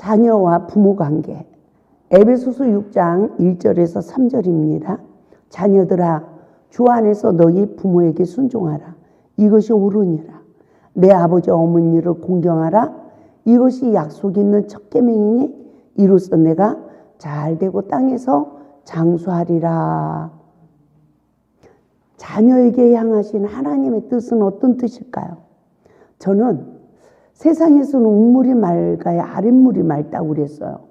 자녀와 부모 관계. 에베소서 6장 1절에서 3절입니다. 자녀들아 주 안에서 너희 부모에게 순종하라. 이것이 옳으니라. 내 아버지 어머니를 공경하라. 이것이 약속 있는 첫 계명이니 이로써 내가 잘되고 땅에서 장수하리라. 자녀에게 향하신 하나님의 뜻은 어떤 뜻일까요? 저는 세상에서는 우물이 맑아야 아랫물이 맑다고 그랬어요.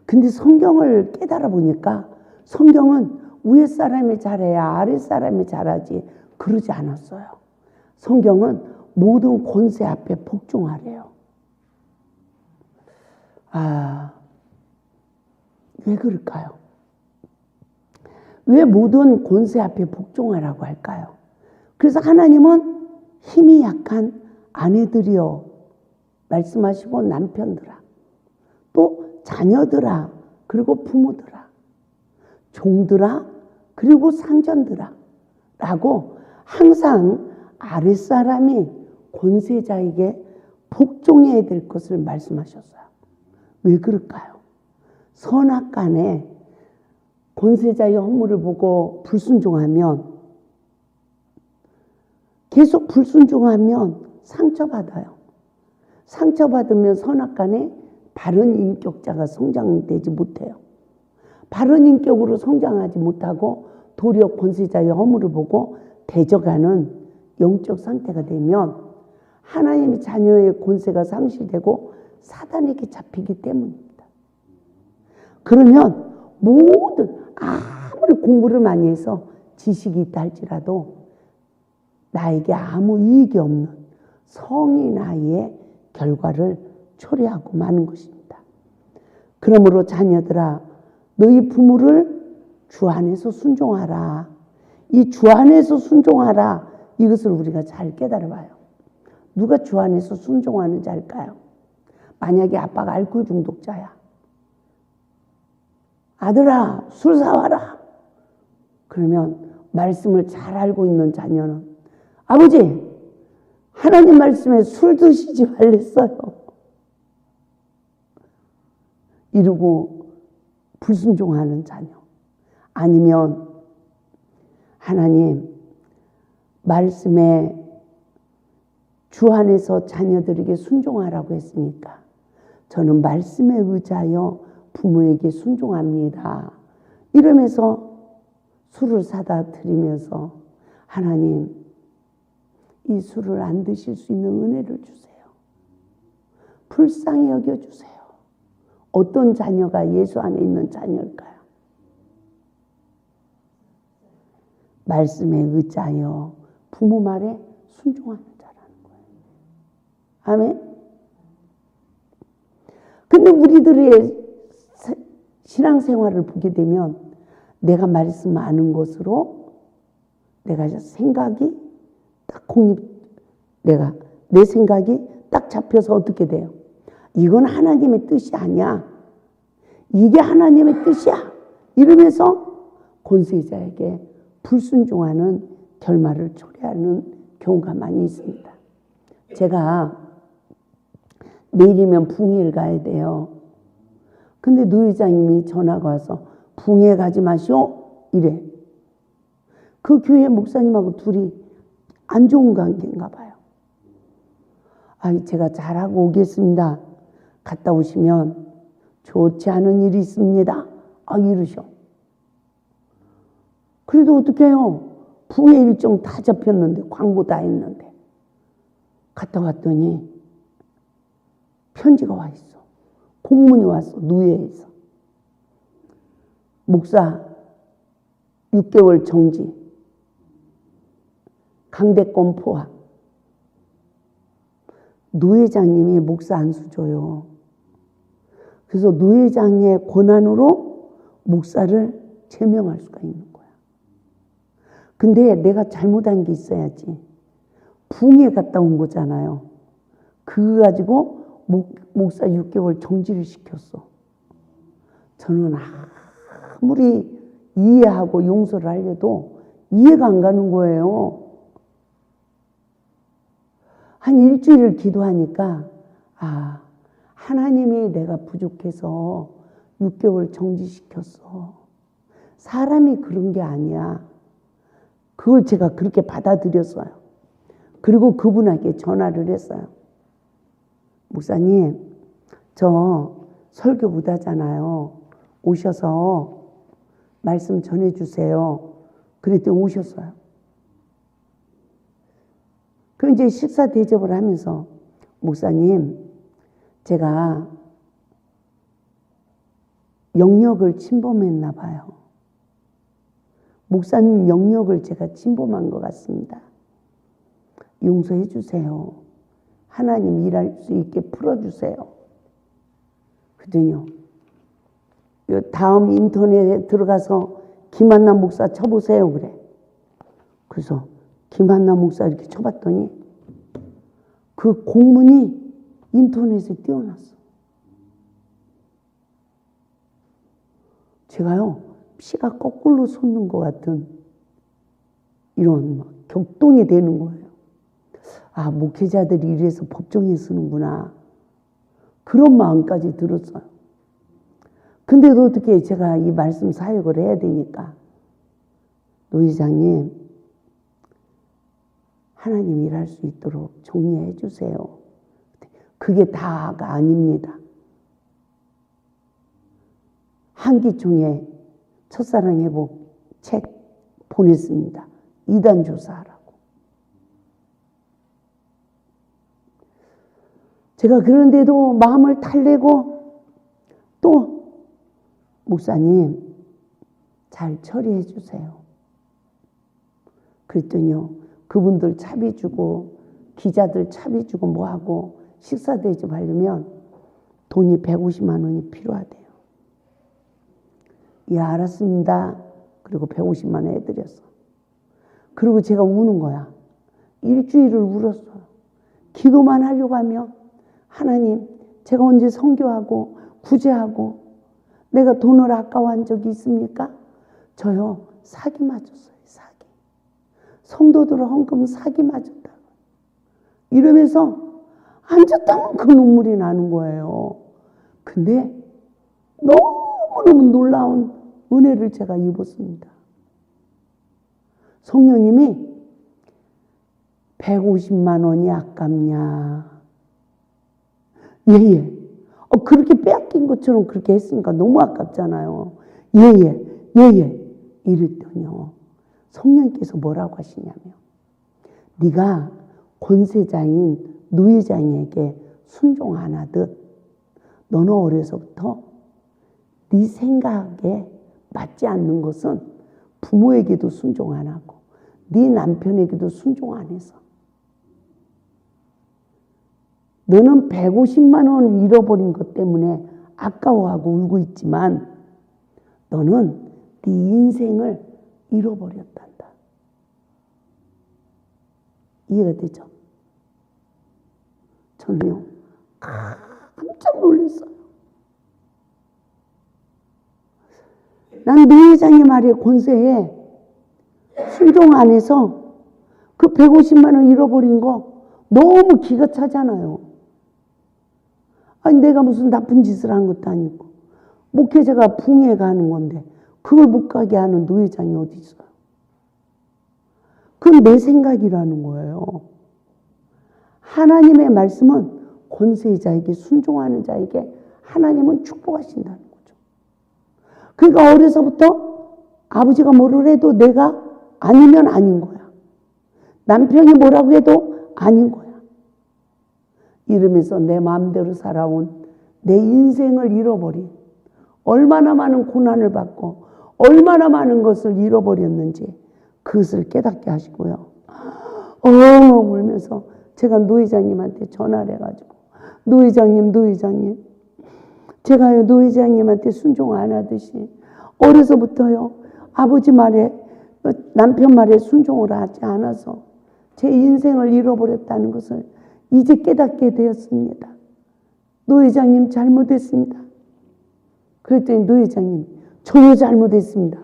근데 성경을 깨달아 보니까 성경은 위에 사람이 잘해야 아래 사람이 잘하지 그러지 않았어요. 성경은 모든 권세 앞에 복종하래요. 왜 그럴까요? 왜 모든 권세 앞에 복종하라고 할까요? 그래서 하나님은 힘이 약한 아내들이여 말씀하시고 남편들아 또 자녀들아 그리고 부모들아 종들아 그리고 상전들아 라고 항상 아랫사람이 권세자에게 복종해야 될 것을 말씀하셨어요. 왜 그럴까요? 선악간에 권세자의 허물을 보고 불순종하면 계속 불순종하면 상처받아요. 상처받으면 선악간에 바른 인격자가 성장되지 못해요. 바른 인격으로 성장하지 못하고 도리어 권세자의 허물을 보고 대적하는 영적 상태가 되면 하나님의 자녀의 권세가 상실되고 사단에게 잡히기 때문입니다. 그러면 아무리 공부를 많이 해서 지식이 있다 할지라도 나에게 아무 이익이 없는 성인 아이의 결과를 초래하고 마는 것입니다. 그러므로 자녀들아 너희 부모를 주 안에서 순종하라. 이 주 안에서 순종하라 이것을 우리가 잘 깨달아 봐요. 누가 주 안에서 순종하는 자일까요? 만약에 아빠가 알코올 중독자야. 아들아 술 사와라. 그러면 말씀을 잘 알고 있는 자녀는 아버지 하나님 말씀에 술 드시지 말랬어요. 이러고 불순종하는 자녀. 아니면 하나님 말씀에 주 안에서 자녀들에게 순종하라고 했으니까 저는 말씀에 의지하여 부모에게 순종합니다. 이러면서 술을 사다 드리면서 하나님 이 술을 안 드실 수 있는 은혜를 주세요. 불쌍히 여겨주세요. 어떤 자녀가 예수 안에 있는 자녀일까요? 말씀에 의지하여 부모 말에 순종하는 자라는 거예요. 아멘. 근데 우리들의 신앙생활을 보게 되면 내가 말씀 아는 것으로 내가 생각이 딱 내 생각이 딱 잡혀서 어떻게 돼요? 이건 하나님의 뜻이 아니야. 이게 하나님의 뜻이야. 이러면서 권세자에게 불순종하는 결말을 초래하는 경우가 많이 있습니다. 제가 내일이면 붕해를 가야 돼요. 근데 노회장님이 전화가 와서 붕해 가지 마시오 이래. 그 교회 목사님하고 둘이 안 좋은 관계인가 봐요. 제가 잘하고 오겠습니다. 갔다 오시면 좋지 않은 일이 있습니다. 이러셔. 그래도 어떻게 해요? 붕해 일정 다 잡혔는데 광고 다 했는데 갔다 왔더니 편지가 와 있어. 공문이 왔어. 누회에서. 목사 6개월 정지. 강대권 포함. 노회장님이 목사 안수 줘요. 그래서 노회장의 권한으로 목사를 제명할 수가 있는 거야. 근데 내가 잘못한 게 있어야지. 붕에 갔다 온 거잖아요. 그거 가지고 목사 6개월 정지를 시켰어. 저는 아무리 이해하고 용서를 하려도 이해가 안 가는 거예요. 한 일주일을 기도하니까 하나님이 내가 부족해서 6개월 정지시켰어. 사람이 그런 게 아니야. 그걸 제가 그렇게 받아들였어요. 그리고 그분에게 전화를 했어요. 목사님, 저 설교 못하잖아요. 오셔서 말씀 전해주세요. 그랬더니 오셨어요. 그 이제 식사 대접을 하면서 목사님, 제가 영역을 침범했나 봐요. 목사님 영역을 제가 침범한 것 같습니다. 용서해 주세요. 하나님 일할 수 있게 풀어주세요. 그랬더니요, 다음 인터넷에 들어가서 김한남 목사 쳐보세요 그래. 그래서 김한남 목사 이렇게 쳐봤더니 그 공문이 인터넷에 띄어났어. 제가요, 피가 거꾸로 솟는 것 같은 이런 막 격동이 되는 거예요. 아, 목회자들이 이래서 법정에 쓰는구나. 그런 마음까지 들었어요. 근데도 어떻게 제가 이 말씀 사역을 해야 되니까, 노 회장님, 하나님 일할 수 있도록 정리해 주세요. 그게 다가 아닙니다. 한기총에 첫사랑 회복 책 보냈습니다. 이단 조사하라고. 제가 그런데도 마음을 달래고 또 목사님 잘 처리해 주세요. 그랬더니요, 그분들 차비 주고 기자들 차비 주고 뭐하고 식사 대접하려면 돈이 150만 원이 필요하대요. 예, 알았습니다. 그리고 150만 원 해드렸어. 그리고 제가 우는 거야. 일주일을 울었어요. 기도만 하려고 하면 하나님, 제가 언제 선교하고 구제하고 내가 돈을 아까워한 적이 있습니까? 저요, 사기 맞았어요. 사기. 성도들을 헌금 사기 맞았다. 이러면서 앉았다면 그 눈물이 나는 거예요. 근데 너무너무 놀라운 은혜를 제가 입었습니다. 성령님이 150만 원이 아깝냐. 예예. 그렇게 빼앗긴 것처럼 그렇게 했으니까 너무 아깝잖아요. 예예. 이랬더니요, 성령님께서 뭐라고 하시냐면, 네가 권세자인 노 회장에게 순종 안 하듯 너는 어려서부터 네 생각에 맞지 않는 것은 부모에게도 순종 안 하고 네 남편에게도 순종 안 해서 너는 150만 원 잃어버린 것 때문에 아까워하고 울고 있지만 너는 네 인생을 잃어버렸단다. 이해가 되죠? 저는요, 깜짝 놀랐어요. 난 노 회장의 말에 권세에 순종 안 해서 그 150만 원 잃어버린 거 너무 기가 차잖아요. 아니, 내가 무슨 나쁜 짓을 한 것도 아니고 목회자가 붕해 가는 건데 그걸 못 가게 하는 노 회장이 어디 있어요? 그건 내 생각이라는 거예요. 하나님의 말씀은 권세자에게 순종하는 자에게 하나님은 축복하신다는 거죠. 그러니까 어려서부터 아버지가 뭐를 해도 내가 아니면 아닌 거야. 남편이 뭐라고 해도 아닌 거야. 이러면서 내 마음대로 살아온 내 인생을 잃어버린, 얼마나 많은 고난을 받고 얼마나 많은 것을 잃어버렸는지 그것을 깨닫게 하시고요. 울면서 제가 노 회장님한테 전화를 해가지고, 노 회장님, 제가요, 노 회장님한테 순종 안 하듯이 어려서부터요, 아버지 말에, 남편 말에 순종을 하지 않아서 제 인생을 잃어버렸다는 것을 이제 깨닫게 되었습니다. 노 회장님 잘못했습니다. 그랬더니 노 회장님, 저도 잘못했습니다.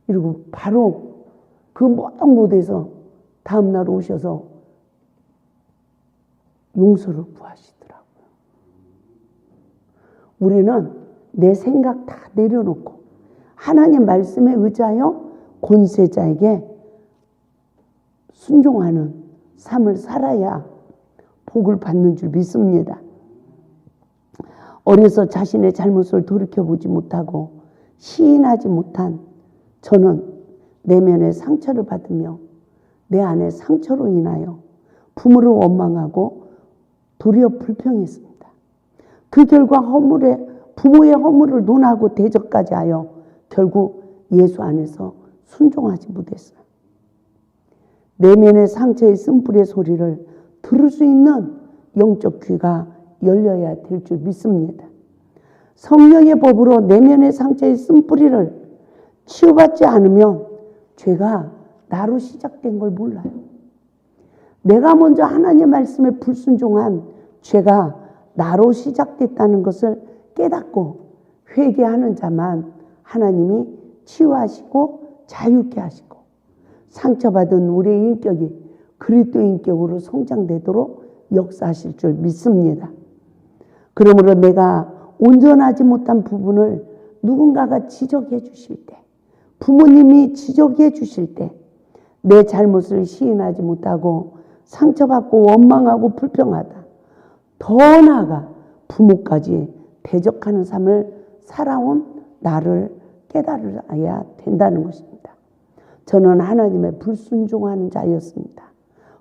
이러고 바로 그 모든 곳에서 다음날 오셔서 용서를 구하시더라고요. 우리는 내 생각 다 내려놓고 하나님 말씀에 의지하여 권세자에게 순종하는 삶을 살아야 복을 받는 줄 믿습니다. 어려서 자신의 잘못을 돌이켜보지 못하고 시인하지 못한 저는 내면의 상처를 받으며 내 안의 상처로 인하여 부모를 원망하고 도리어 불평했습니다. 그 결과 부모의 허물을 논하고 대적까지 하여 결국 예수 안에서 순종하지 못했어요. 내면의 상처의 쓴뿌리의 소리를 들을 수 있는 영적 귀가 열려야 될 줄 믿습니다. 성령의 법으로 내면의 상처의 쓴뿌리를 치유받지 않으면 죄가 나로 시작된 걸 몰라요. 내가 먼저 하나님 말씀에 불순종한 죄가 나로 시작됐다는 것을 깨닫고 회개하는 자만 하나님이 치유하시고 자유케 하시고 상처받은 우리의 인격이 그리스도 인격으로 성장되도록 역사하실 줄 믿습니다. 그러므로 내가 온전하지 못한 부분을 누군가가 지적해 주실 때, 부모님이 지적해 주실 때 내 잘못을 시인하지 못하고 상처받고 원망하고 불평하다. 더 나아가 부모까지 대적하는 삶을 살아온 나를 깨달아야 된다는 것입니다. 저는 하나님의 불순종하는 자였습니다.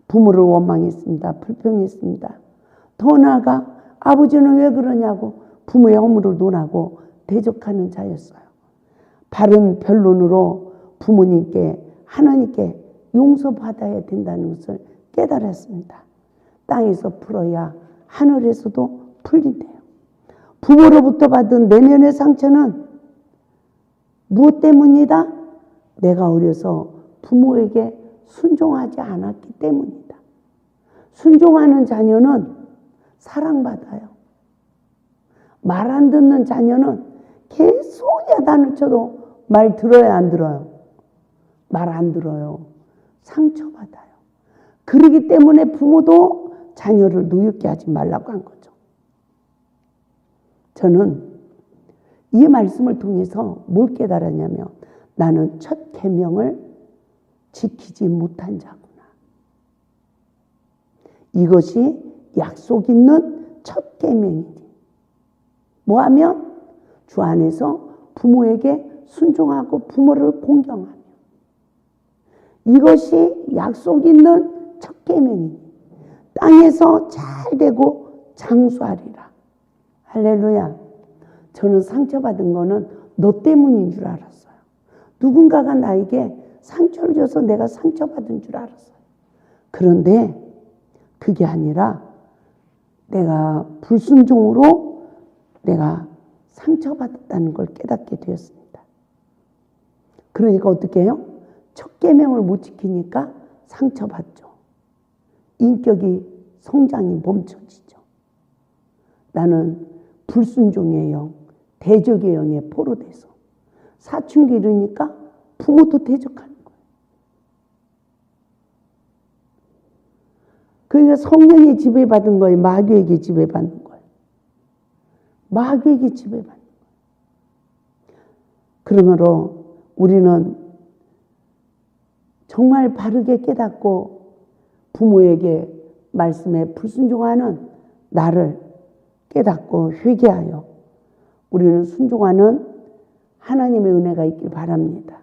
부모를 원망했습니다. 불평했습니다. 더 나아가 아버지는 왜 그러냐고 부모의 허물을 논하고 대적하는 자였어요. 바른 변론으로 부모님께 하나님께 용서받아야 된다는 것을 깨달았습니다. 땅에서 풀어야 하늘에서도 풀린대요. 부모로부터 받은 내면의 상처는 무엇 때문이다? 내가 어려서 부모에게 순종하지 않았기 때문이다. 순종하는 자녀는 사랑받아요. 말 안 듣는 자녀는 계속 야단을 쳐도 말 들어요, 안 들어요? 말 안 들어요. 상처받아요. 그러기 때문에 부모도 자녀를 노엽게 하지 말라고 한 거죠. 저는 이 말씀을 통해서 뭘 깨달았냐면 나는 첫 계명을 지키지 못한 자구나. 이것이 약속 있는 첫 계명이지. 뭐하면 주 안에서 부모에게 순종하고 부모를 공경하며 이것이 약속 있는 첫 계명이니 땅에서 잘 되고 장수하리라. 할렐루야. 저는 상처받은 거는 너 때문인 줄 알았어요. 누군가가 나에게 상처를 줘서 내가 상처받은 줄 알았어요. 그런데 그게 아니라 내가 불순종으로 내가 상처받았다는 걸 깨닫게 되었습니다. 그러니까 어떻게 해요? 첫 계명을 못 지키니까 상처받죠. 인격이 성장이 멈춰지죠. 나는 불순종의 영, 대적의 영에 포로돼서 사춘기 이르니까 부모도 대적하는 거예요. 그러니까 성령의 지배받은 거예요. 마귀에게 지배받는 거예요. 마귀에게 지배받는 거예요. 그러므로 우리는 정말 바르게 깨닫고 부모에게 말씀에 불순종하는 나를 깨닫고 회개하여 우리는 순종하는 하나님의 은혜가 있길 바랍니다.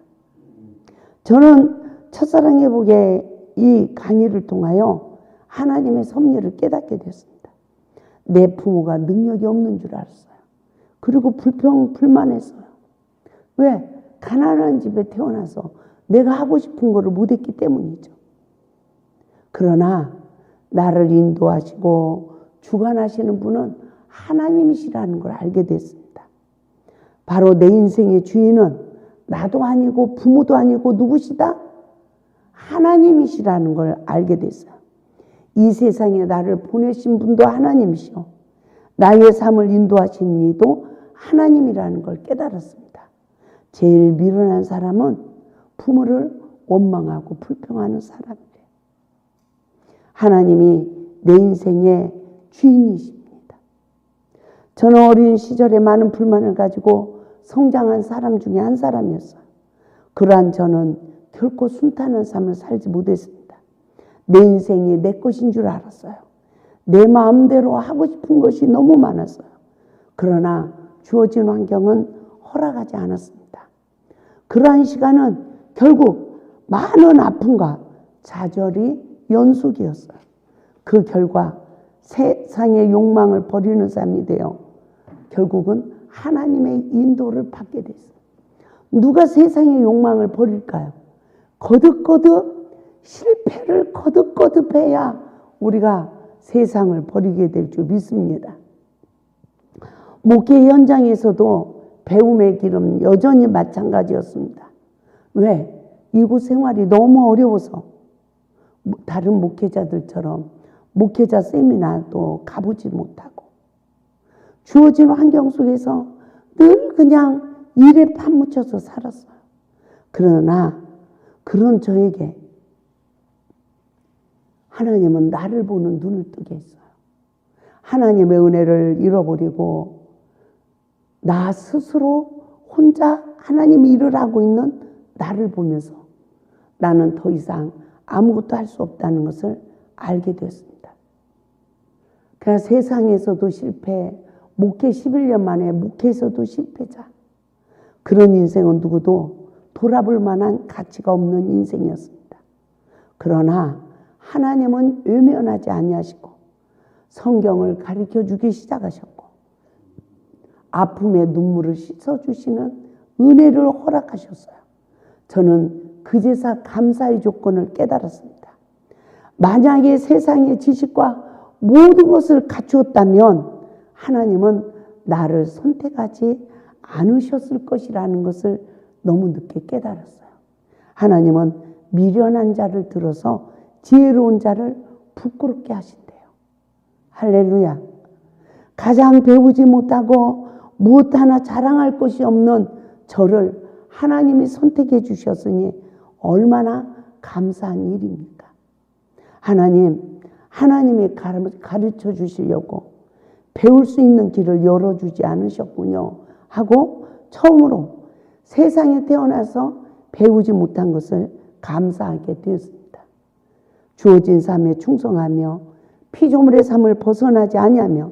저는 첫사랑 회복의 이 강의를 통하여 하나님의 섭리를 깨닫게 됐습니다. 내 부모가 능력이 없는 줄 알았어요. 그리고 불만했어요. 왜? 가난한 집에 태어나서 내가 하고 싶은 거를 못했기 때문이죠. 그러나 나를 인도하시고 주관하시는 분은 하나님이시라는 걸 알게 됐습니다. 바로 내 인생의 주인은 나도 아니고 부모도 아니고 누구시다? 하나님이시라는 걸 알게 됐어요. 이 세상에 나를 보내신 분도 하나님이시오. 나의 삶을 인도하신 이도 하나님이라는 걸 깨달았습니다. 제일 미련한 사람은 부모를 원망하고 불평하는 사람이래요. 하나님이 내 인생의 주인이십니다. 저는 어린 시절에 많은 불만을 가지고 성장한 사람 중에 한 사람이었어요. 그러한 저는 결코 순탄한 삶을 살지 못했습니다. 내 인생이 내 것인 줄 알았어요. 내 마음대로 하고 싶은 것이 너무 많았어요. 그러나 주어진 환경은 허락하지 않았습니다. 그러한 시간은 결국 많은 아픔과 좌절이 연속이었어요. 그 결과 세상의 욕망을 버리는 삶이 되어 결국은 하나님의 인도를 받게 됐어요. 누가 세상의 욕망을 버릴까요? 거듭거듭 실패를 거듭거듭해야 우리가 세상을 버리게 될 줄 믿습니다. 목회 현장에서도 배움의 길은 여전히 마찬가지였습니다. 왜? 이곳 생활이 너무 어려워서 다른 목회자들처럼 목회자 세미나도 가보지 못하고 주어진 환경 속에서 늘 그냥 일에 파묻혀서 살았어요. 그러나 그런 저에게 하나님은 나를 보는 눈을 뜨게 했어요. 하나님의 은혜를 잃어버리고 나 스스로 혼자 하나님이 일을 하고 있는 나를 보면서 나는 더 이상 아무것도 할 수 없다는 것을 알게 되었습니다. 그냥 세상에서도 실패, 목회 11년 만에 목회에서도 실패자. 그런 인생은 누구도 돌아볼 만한 가치가 없는 인생이었습니다. 그러나 하나님은 외면하지 아니하시고 성경을 가르쳐주기 시작하셨고 아픔의 눈물을 씻어주시는 은혜를 허락하셨어요. 저는 그제서 감사의 조건을 깨달았습니다. 만약에 세상의 지식과 모든 것을 갖추었다면 하나님은 나를 선택하지 않으셨을 것이라는 것을 너무 늦게 깨달았어요. 하나님은 미련한 자를 들어서 지혜로운 자를 부끄럽게 하신대요. 할렐루야. 가장 배우지 못하고 무엇 하나 자랑할 것이 없는 저를 하나님이 선택해 주셨으니 얼마나 감사한 일입니까? 하나님이 가르쳐 주시려고 배울 수 있는 길을 열어주지 않으셨군요 하고 처음으로 세상에 태어나서 배우지 못한 것을 감사하게 되었습니다. 주어진 삶에 충성하며 피조물의 삶을 벗어나지 아니하며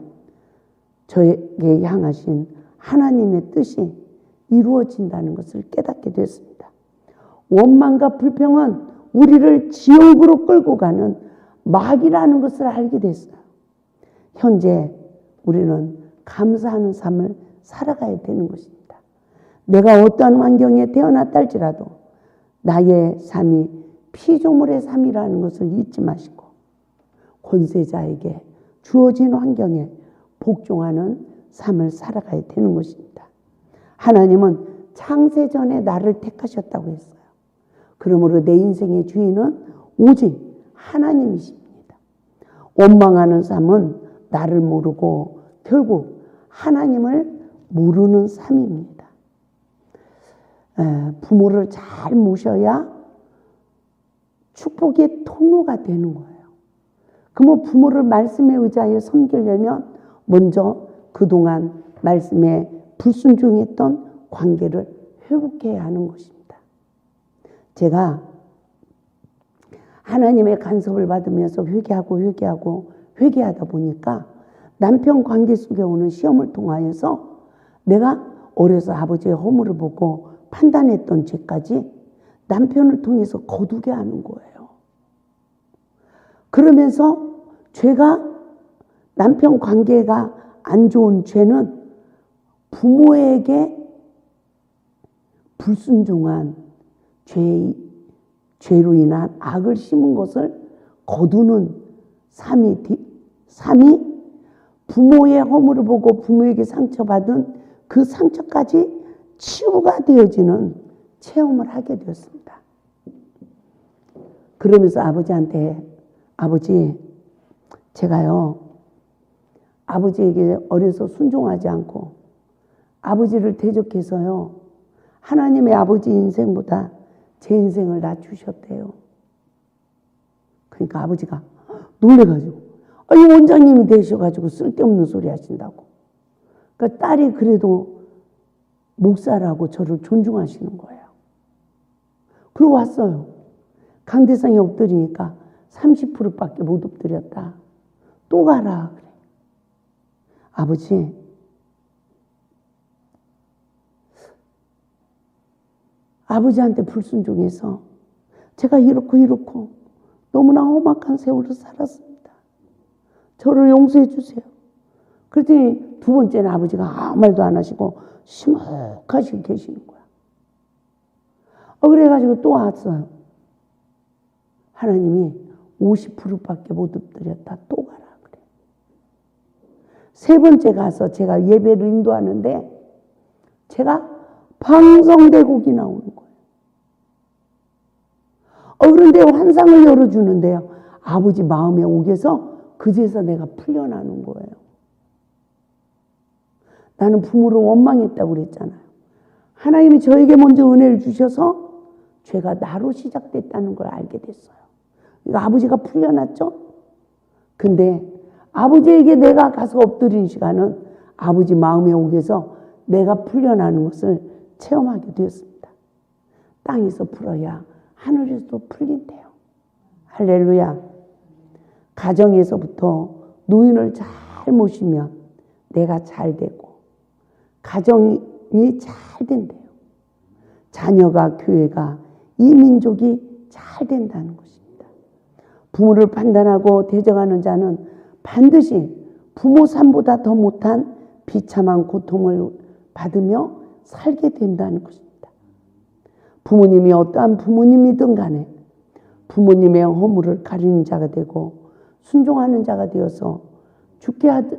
저에게 향하신 하나님의 뜻이 이루어진다는 것을 깨닫게 되었습니다. 원망과 불평은 우리를 지옥으로 끌고 가는 막이라는 것을 알게 됐어요. 현재 우리는 감사하는 삶을 살아가야 되는 것입니다. 내가 어떠한 환경에 태어났다 할지라도 나의 삶이 피조물의 삶이라는 것을 잊지 마시고 권세자에게 주어진 환경에 복종하는 삶을 살아가야 되는 것입니다. 하나님은 창세전에 나를 택하셨다고 했어요. 그러므로 내 인생의 주인은 오직 하나님이십니다. 원망하는 삶은 나를 모르고 결국 하나님을 모르는 삶입니다. 부모를 잘 모셔야 축복의 통로가 되는 거예요. 그러면 부모를 말씀에 의지하여 섬기려면 먼저 그동안 말씀에 불순종했던 관계를 회복해야 하는 것입니다. 제가 하나님의 간섭을 받으면서 회개하다 보니까 남편 관계 속에 오는 시험을 통하여서 내가 어려서 아버지의 허물을 보고 판단했던 죄까지 남편을 통해서 거두게 하는 거예요. 그러면서 남편 관계가 안 좋은 죄는 부모에게 불순종한 죄로 인한 악을 심은 것을 거두는 삶이 부모의 허물을 보고 부모에게 상처받은 그 상처까지 치유가 되어지는 체험을 하게 되었습니다. 그러면서 아버지한테 아버지, 제가요 아버지에게 어려서 순종하지 않고 아버지를 대적해서요 하나님의 아버지 인생보다 제 인생을 낮추셨대요. 그러니까 아버지가 놀래가지고 원장님이 되셔가지고 쓸데없는 소리 하신다고. 그러니까 딸이 그래도 목사라고 저를 존중하시는 거예요. 그러고 왔어요. 강대상에 엎드리니까 30%밖에 못 엎드렸다. 또 가라 그래. 아버지, 아버지한테 불순종해서 제가 이렇고 너무나 험악한 세월을 살았습니다. 저를 용서해 주세요. 그랬더니 두 번째는 아버지가 아무 말도 안 하시고 심각하시게 계시는 거야. 그래가지고 또 왔어요. 하나님이 50%밖에 못 엎드렸다. 또 가라 그래. 세 번째 가서 제가 예배를 인도하는데 제가 방성대곡이 나오는 거예요. 그런데 환상을 열어주는데요. 아버지 마음에 오게서 그제서 내가 풀려나는 거예요. 나는 부모를 원망했다고 그랬잖아요. 하나님이 저에게 먼저 은혜를 주셔서 죄가 나로 시작됐다는 걸 알게 됐어요. 그러니까 아버지가 풀려났죠? 근데 아버지에게 내가 가서 엎드린 시간은 아버지 마음에 오게서 내가 풀려나는 것을 체험하게 되었습니다. 땅에서 풀어야 하늘에서도 풀린대요. 할렐루야. 가정에서부터 노인을 잘 모시면 내가 잘 되고 가정이 잘 된대요. 자녀가 교회가 이 민족이 잘 된다는 것입니다. 부모를 판단하고 대적하는 자는 반드시 부모 삶보다 더 못한 비참한 고통을 받으며 살게 된다는 것입니다. 부모님이 어떠한 부모님이든 간에 부모님의 허물을 가리는 자가 되고 순종하는 자가 되어서 죽게 하듯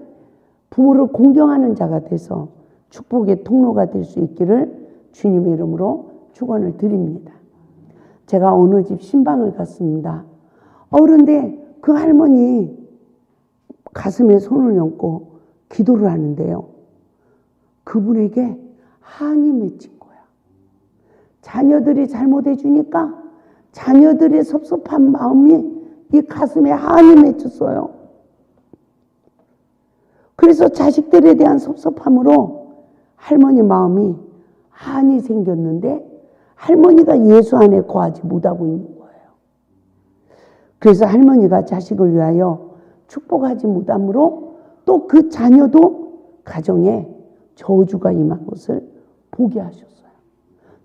부모를 공경하는 자가 돼서 축복의 통로가 될 수 있기를 주님의 이름으로 축원을 드립니다. 제가 어느 집 신방을 갔습니다. 그런데 그 할머니 가슴에 손을 얹고 기도를 하는데요. 그분에게 한이 맺힌 거야. 자녀들이 잘못해 주니까 자녀들의 섭섭한 마음이 이 가슴에 한이 맺혔어요. 그래서 자식들에 대한 섭섭함으로 할머니 마음이 한이 생겼는데 할머니가 예수 안에 거하지 못하고 있는 거예요. 그래서 할머니가 자식을 위하여 축복하지 못함으로 또 그 자녀도 가정에 저주가 임한 것을 보게 하셨어요.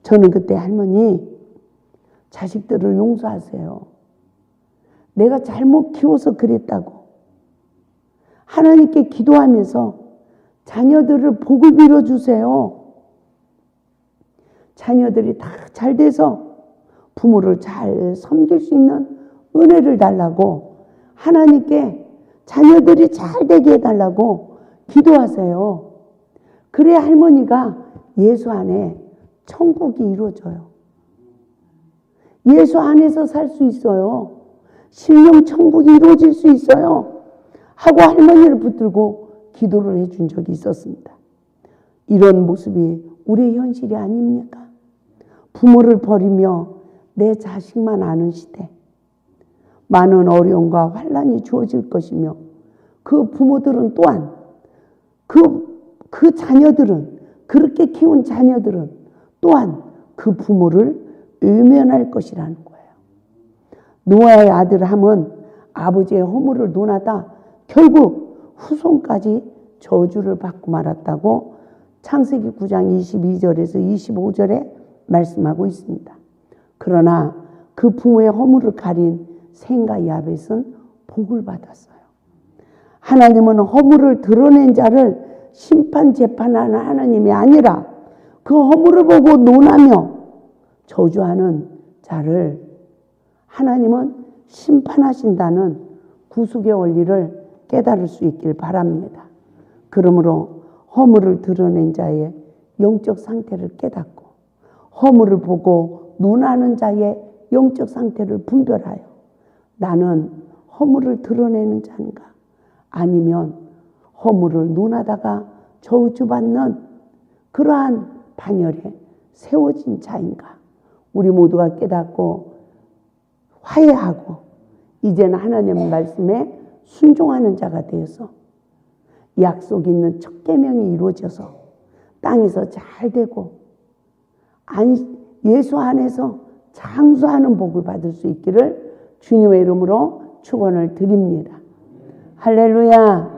저는 그때 할머니 자식들을 용서하세요. 내가 잘못 키워서 그랬다고 하나님께 기도하면서 자녀들을 복을 빌어주세요. 자녀들이 다 잘 돼서 부모를 잘 섬길 수 있는 은혜를 달라고 하나님께 자녀들이 잘 되게 해달라고 기도하세요. 그래야 할머니가 예수 안에 천국이 이루어져요. 예수 안에서 살 수 있어요. 심령 천국이 이루어질 수 있어요. 하고 할머니를 붙들고 기도를 해준 적이 있었습니다. 이런 모습이 우리의 현실이 아닙니까? 부모를 버리며 내 자식만 아는 시대. 많은 어려움과 환난이 주어질 것이며 그 부모들은 또한 그 자녀들은 그렇게 키운 자녀들은 또한 그 부모를 외면할 것이라는 거예요. 노아의 아들 함은 아버지의 허물을 논하다 결국 후손까지 저주를 받고 말았다고 창세기 9장 22절에서 25절에 말씀하고 있습니다. 그러나 그 부모의 허물을 가린 셈과 야벳은 복을 받았어요. 하나님은 허물을 드러낸 자를 심판 재판하는 하나님이 아니라 그 허물을 보고 논하며 저주하는 자를 하나님은 심판하신다는 구속의 원리를 깨달을 수 있길 바랍니다. 그러므로 허물을 드러낸 자의 영적 상태를 깨닫고 허물을 보고 논하는 자의 영적 상태를 분별하여 나는 허물을 드러내는 자인가 아니면 허물을 논하다가 저주받는 그러한 반열에 세워진 자인가. 우리 모두가 깨닫고 화해하고 이제는 하나님의 말씀에 순종하는 자가 되어서 약속 있는 첫 계명이 이루어져서 땅에서 잘 되고 예수 안에서 장수하는 복을 받을 수 있기를 주님의 이름으로 축원을 드립니다. 할렐루야.